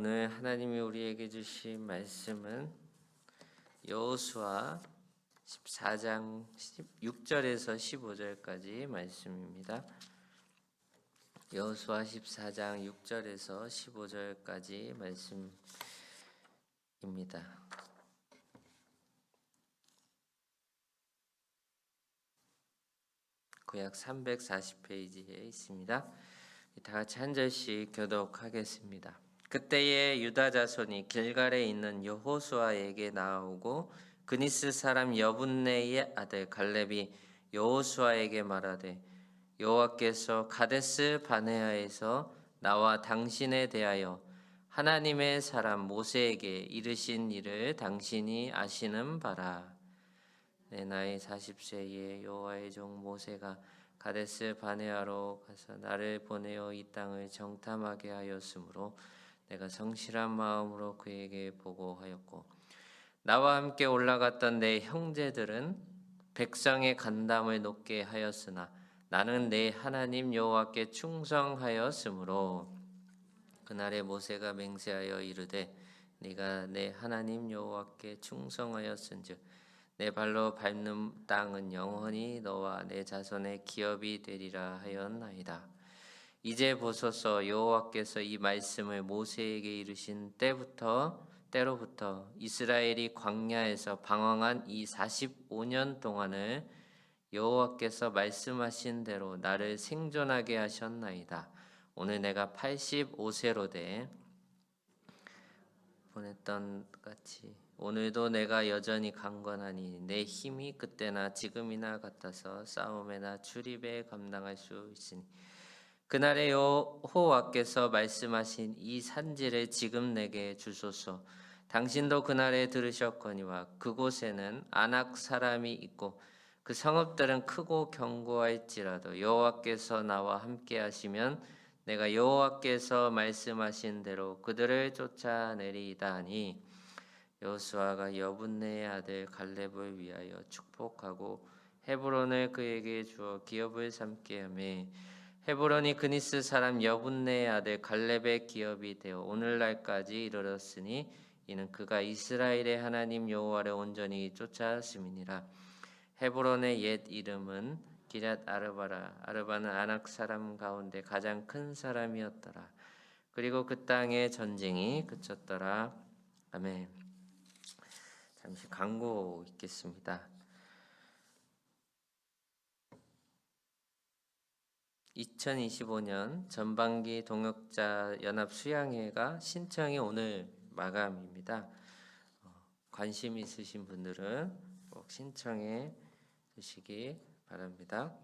오늘 하나님이 우리에게 주신 말씀은 여호수아 14장 6절에서 15절까지 말씀입니다. 여호수아 14장 6절에서 15절까지 말씀입니다. 구약 340페이지에 있습니다. 다 같이 한 절씩 교독하겠습니다. 그때에 유다 자손이 길갈에 있는 여호수아에게 나아오고 그니스 사람 여분네의 아들 갈렙이 여호수아에게 말하되 여호와께서 가데스 바네아에서 나와 당신에 대하여 하나님의 사람 모세에게 이르신 일을 당신이 아시는 바라. 내 나이 40세에 여호와의 종 모세가 가데스 바네아로 가서 나를 보내어 이 땅을 정탐하게 하였으므로 내가 성실한 마음으로 그에게 보고하였고 나와 함께 올라갔던 내 형제들은 백성의 간담을 높게 하였으나 나는 내 하나님 여호와께 충성하였으므로 그날에 모세가 맹세하여 이르되 네가 내 하나님 여호와께 충성하였은즉 내 발로 밟는 땅은 영원히 너와 내 자손의 기업이 되리라 하였나이다. 이제 보소서 여호와께서 이 말씀을 모세에게 이르신 때로부터 이스라엘이 광야에서 방황한 이 45년 동안을 여호와께서 말씀하신 대로 나를 생존하게 하셨나이다. 오늘 내가 85세로 돼 보냈던 같이 오늘도 내가 여전히 강건하니 내 힘이 그때나 지금이나 같아서 싸움에나 출입에 감당할 수 있으니 그날에 여호와께서 말씀하신 이 산지를 지금 내게 주소서. 당신도 그날에 들으셨거니와 그곳에는 아낙 사람이 있고 그 성읍들은 크고 견고할지라도 여호와께서 나와 함께 하시면 내가 여호와께서 말씀하신 대로 그들을 쫓아내리이다 하니 여호수아가 여분네의 아들 갈렙을 위하여 축복하고 헤브론을 그에게 주어 기업을 삼게 하며 헤브론이 그니스 사람 여분네의 아들 갈렙의 기업이 되어 오늘날까지 이르렀으니 이는 그가 이스라엘의 하나님 여호와를 온전히 쫓아왔음이니라. 헤브론의 옛 이름은 기럇 아르바라. 아르바는 아낙 사람 가운데 가장 큰 사람이었더라. 그리고 그 땅에 전쟁이 그쳤더라. 아멘. 잠시 광고 있겠습니다. 2025년 전반기 동역자 연합 수양회가 신청이 오늘 마감입니다. 관심 있으신 분들은 꼭 신청해 주시기 바랍니다.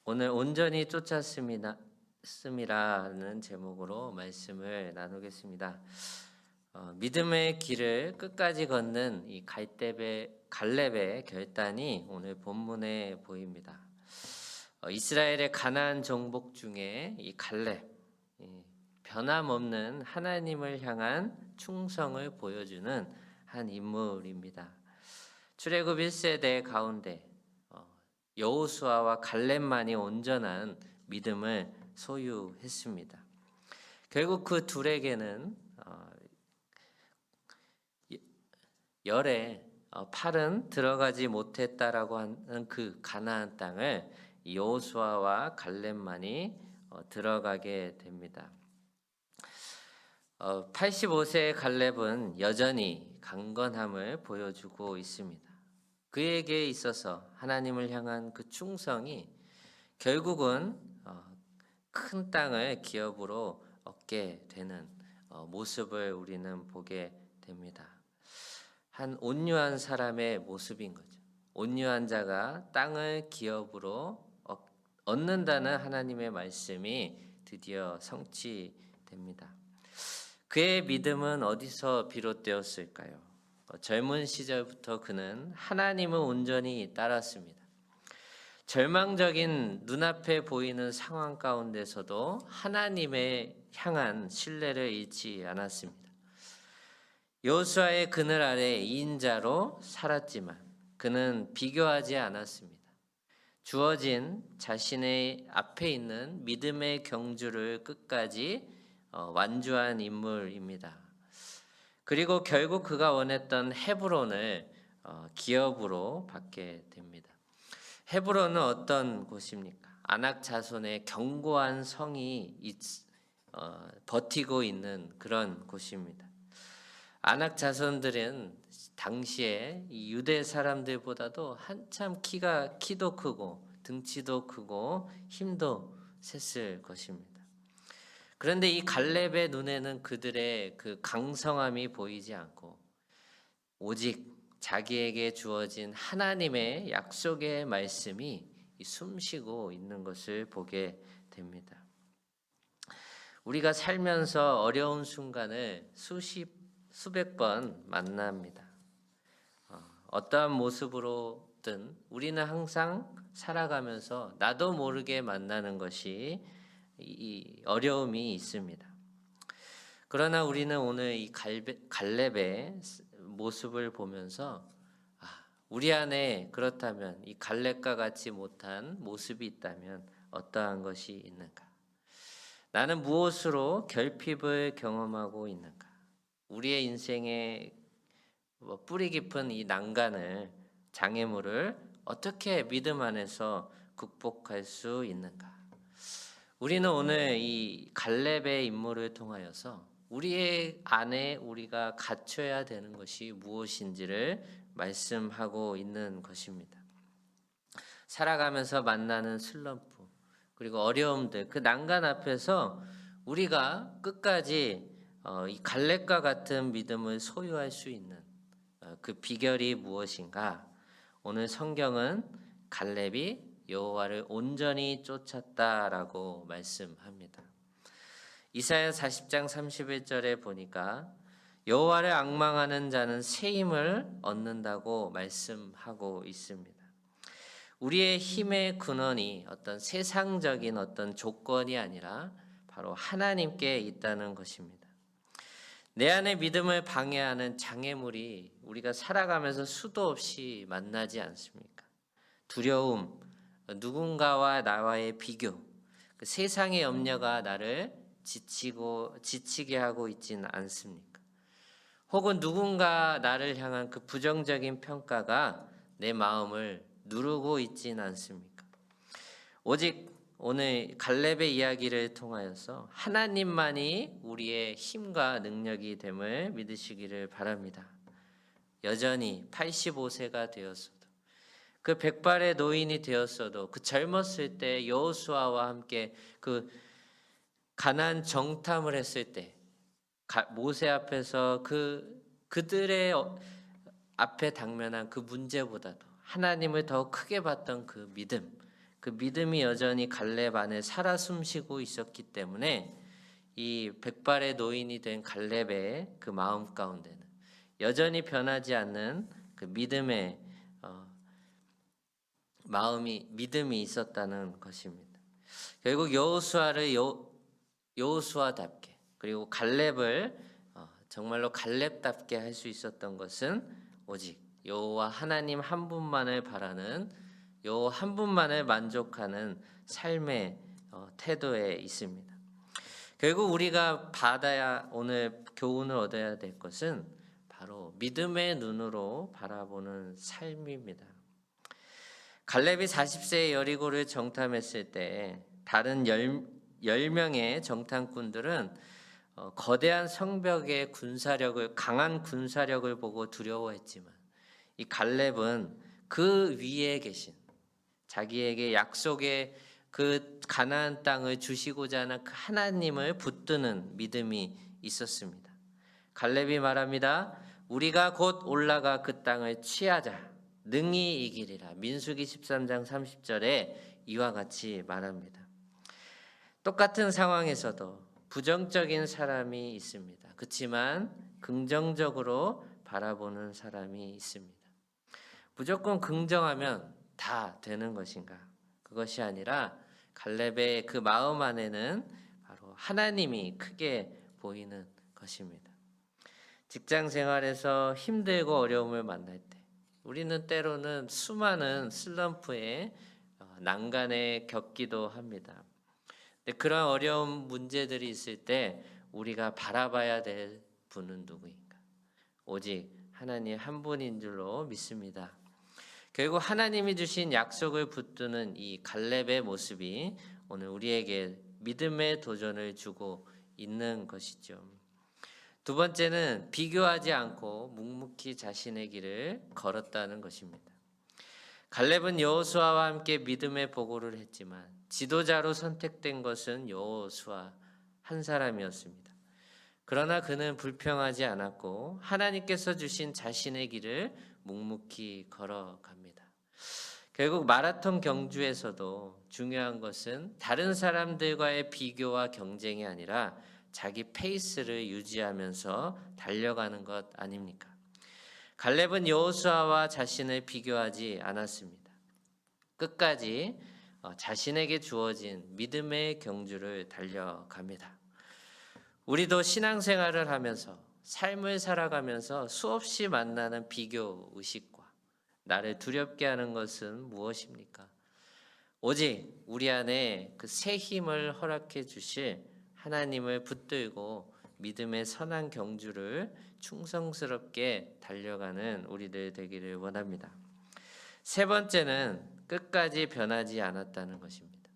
오늘 온전히 쫓았음이라는 제목으로 말씀을 나누겠습니다. 믿음의 길을 끝까지 걷는 이 갈렙의 결단이 오늘 본문에 보입니다. 이스라엘의 가나안 정복 중에 이 갈렙, 변함없는 하나님을 향한 충성을 보여주는 한 인물입니다. 출애굽 1세대 가운데 여호수아와 갈렙만이 온전한 믿음을 소유했습니다. 결국 그 둘에게는 열에 팔은 들어가지 못했다라고 하는 그 가나안 땅을 여호수아와 갈렙만이 들어가게 됩니다. 85세의 갈렙은 여전히 강건함을 보여주고 있습니다. 그에게 있어서 하나님을 향한 그 충성이 결국은 큰 땅을 기업으로 얻게 되는 모습을 우리는 보게 됩니다. 한 온유한 사람의 모습인 거죠. 온유한 자가 땅을 기업으로 얻는다는 하나님의 말씀이 드디어 성취됩니다. 그의 믿음은 어디서 비롯되었을까요? 젊은 시절부터 그는 하나님을 온전히 따랐습니다. 절망적인 눈앞에 보이는 상황 가운데서도 하나님에 향한 신뢰를 잃지 않았습니다. 여호수아의 그늘 아래 2인자로 살았지만 그는 비교하지 않았습니다. 주어진 자신의 앞에 있는 믿음의 경주를 끝까지 완주한 인물입니다. 그리고 결국 그가 원했던 헤브론을 기업으로 받게 됩니다. 헤브론은 어떤 곳입니까? 아낙 자손의 견고한 성이 버티고 있는 그런 곳입니다. 아낙 자손들은 당시에 이 유대 사람들보다도 한참 키도 크고 등치도 크고 힘도 셌을 것입니다. 그런데 이 갈렙의 눈에는 그들의 그 강성함이 보이지 않고 오직 자기에게 주어진 하나님의 약속의 말씀이 숨쉬고 있는 것을 보게 됩니다. 우리가 살면서 어려운 순간을 수백 번 만납니다. 어떠한 모습으로든 우리는 항상 살아가면서 나도 모르게 만나는 것이 이 어려움이 있습니다. 그러나 우리는 오늘 이 갈렙의 모습을 보면서 우리 안에 그렇다면 이 갈렙과 같이 못한 모습이 있다면 어떠한 것이 있는가? 나는 무엇으로 결핍을 경험하고 있는가? 우리의 인생의 뿌리 깊은 이 난간을 장애물을 어떻게 믿음 안에서 극복할 수 있는가? 우리는 오늘 이 갈렙의 인물을 통하여서 우리의 안에 우리가 갖춰야 되는 것이 무엇인지를 말씀하고 있는 것입니다. 살아가면서 만나는 슬럼프 그리고 어려움들 그 난간 앞에서 우리가 끝까지 이 갈렙과 같은 믿음을 소유할 수 있는 그 비결이 무엇인가? 오늘 성경은 갈렙이 여호와를 온전히 쫓았다라고 말씀합니다. 이사야 40장 31절에 보니까 여호와를 앙망하는 자는 새 힘을 얻는다고 말씀하고 있습니다. 우리의 힘의 근원이 어떤 세상적인 어떤 조건이 아니라 바로 하나님께 있다는 것입니다. 내 안의 믿음을 방해하는 장애물이 우리가 살아가면서 수도 없이 만나지 않습니까? 두려움, 누군가와 나와의 비교, 그 세상의 염려가 나를 지치게 하고 있지는 않습니까? 혹은 누군가 나를 향한 그 부정적인 평가가 내 마음을 누르고 있지는 않습니까? 오직 오늘 갈렙의 이야기를 통하여서 하나님만이 우리의 힘과 능력이 됨을 믿으시기를 바랍니다. 여전히 85세가 되었어도 그 백발의 노인이 되었어도 그 젊었을 때 여호수아와 함께 그 가나안 정탐을 했을 때 모세 앞에서 그들의 앞에 당면한 그 문제보다도 하나님을 더 크게 봤던 그 믿음이 여전히 갈렙 안에 살아 숨쉬고 있었기 때문에 이 백발의 노인이 된 갈렙의 그 마음 가운데는 여전히 변하지 않는 그 믿음이 있었다는 것입니다. 결국 여호수아답게 그리고 갈렙을 정말로 갈렙답게 할 수 있었던 것은 오직 여호와 하나님 한 분만을 바라는 여호와 한 분만을 만족하는 삶의 태도에 있습니다. 결국 우리가 오늘 교훈을 얻어야 될 것은 바로 믿음의 눈으로 바라보는 삶입니다. 갈렙이 40세에 여리고를 정탐했을 때 다른 10명의 정탐꾼들은 거대한 성벽의 강한 군사력을 보고 두려워했지만 이 갈렙은 그 위에 계신 자기에게 약속의 그 가나안 땅을 주시고자 하는 그 하나님을 붙드는 믿음이 있었습니다. 갈렙이 말합니다. 우리가 곧 올라가 그 땅을 취하자. 능히 이기리라. 민수기 13장 30절에 이와 같이 말합니다. 똑같은 상황에서도 부정적인 사람이 있습니다. 그렇지만 긍정적으로 바라보는 사람이 있습니다. 무조건 긍정하면 다 되는 것인가? 그것이 아니라 갈렙의 그 마음 안에는 바로 하나님이 크게 보이는 것입니다. 직장 생활에서 힘들고 어려움을 만날 때 우리는 때로는 수많은 슬럼프에 난간에 겪기도 합니다. 근데 그런 어려운 문제들이 있을 때 우리가 바라봐야 될 분은 누구인가? 오직 하나님 한 분인 줄로 믿습니다. 결국 하나님이 주신 약속을 붙드는 이 갈렙의 모습이 오늘 우리에게 믿음의 도전을 주고 있는 것이죠. 두 번째는 비교하지 않고 묵묵히 자신의 길을 걸었다는 것입니다. 갈렙은 여호수아와 함께 믿음의 보고를 했지만 지도자로 선택된 것은 여호수아 한 사람이었습니다. 그러나 그는 불평하지 않았고 하나님께서 주신 자신의 길을 묵묵히 걸어갑니다. 결국 마라톤 경주에서도 중요한 것은 다른 사람들과의 비교와 경쟁이 아니라 자기 페이스를 유지하면서 달려가는 것 아닙니까? 갈렙은 여호수아와 자신을 비교하지 않았습니다. 끝까지 자신에게 주어진 믿음의 경주를 달려갑니다. 우리도 신앙생활을 하면서 삶을 살아가면서 수없이 만나는 비교 의식과 나를 두렵게 하는 것은 무엇입니까? 오직 우리 안에 그 새 힘을 허락해 주실 하나님을 붙들고 믿음의 선한 경주를 충성스럽게 달려가는 우리들 되기를 원합니다. 세 번째는 끝까지 변하지 않았다는 것입니다.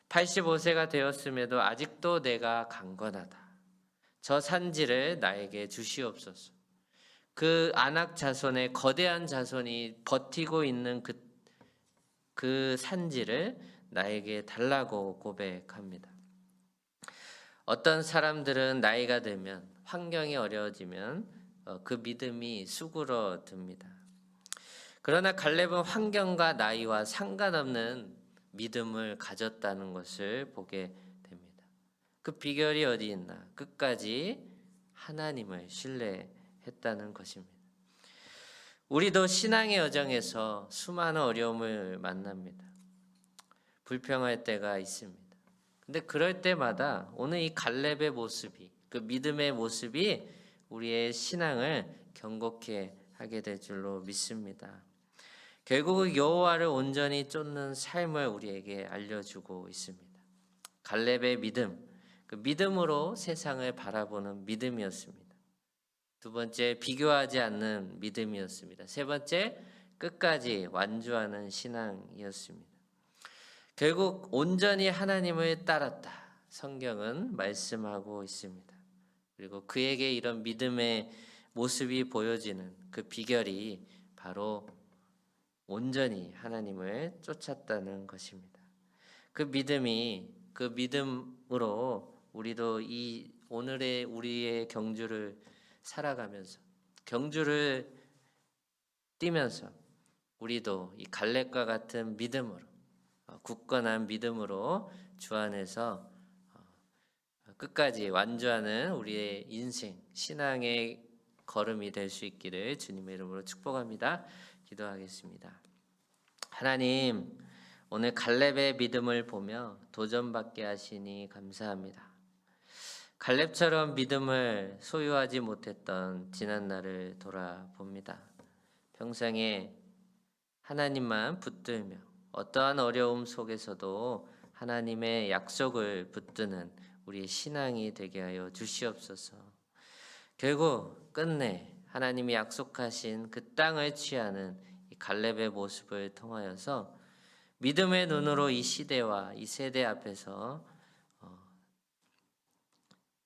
85세가 되었음에도 아직도 내가 강건하다. 저 산지를 나에게 주시옵소서. 그 안악 자손의 거대한 자손이 버티고 있는 그 산지를 나에게 달라고 고백합니다. 어떤 사람들은 나이가 들면 환경이 어려워지면 그 믿음이 수그러듭니다. 그러나 갈렙은 환경과 나이와 상관없는 믿음을 가졌다는 것을 보게 됩니다. 그 비결이 어디 있나? 끝까지 하나님을 신뢰했다는 것입니다. 우리도 신앙의 여정에서 수많은 어려움을 만납니다. 불평할 때가 있습니다. 근데 그럴 때마다 오늘 이 갈렙의 모습이, 그 믿음의 모습이 우리의 신앙을 견고케 하게 될 줄로 믿습니다. 결국 여호와를 온전히 쫓는 삶을 우리에게 알려주고 있습니다. 갈렙의 믿음, 그 믿음으로 세상을 바라보는 믿음이었습니다. 두 번째, 비교하지 않는 믿음이었습니다. 세 번째, 끝까지 완주하는 신앙이었습니다. 결국 온전히 하나님을 따랐다. 성경은 말씀하고 있습니다. 그리고 그에게 이런 믿음의 모습이 보여지는 그 비결이 바로 온전히 하나님을 쫓았다는 것입니다. 그 믿음으로 우리도 이 오늘의 우리의 경주를 살아가면서 경주를 뛰면서 우리도 이 갈렙과 같은 믿음으로 굳건한 믿음으로 주 안에서 끝까지 완주하는 우리의 인생 신앙의 걸음이 될 수 있기를 주님의 이름으로 축복합니다. 기도하겠습니다. 하나님, 오늘 갈렙의 믿음을 보며 도전받게 하시니 감사합니다. 갈렙처럼 믿음을 소유하지 못했던 지난 날을 돌아봅니다. 평생에 하나님만 붙들며 어떠한 어려움 속에서도 하나님의 약속을 붙드는 우리의 신앙이 되게 하여 주시옵소서. 결국 끝내 하나님이 약속하신 그 땅을 취하는 이 갈렙의 모습을 통하여서 믿음의 눈으로 이 시대와 이 세대 앞에서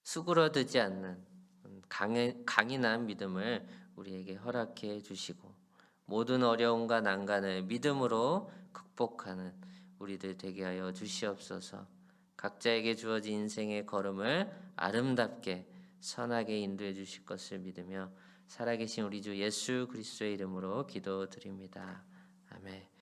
수그러들지 않는 강인한 믿음을 우리에게 허락해 주시고 모든 어려움과 난간을 믿음으로 극복하는 우리들 되게 하여 주시옵소서. 각자에게 주어진 인생의 걸음을 아름답게 선하게 인도해 주실 것을 믿으며 살아계신 우리 주 예수 그리스도의 이름으로 기도드립니다. 아멘.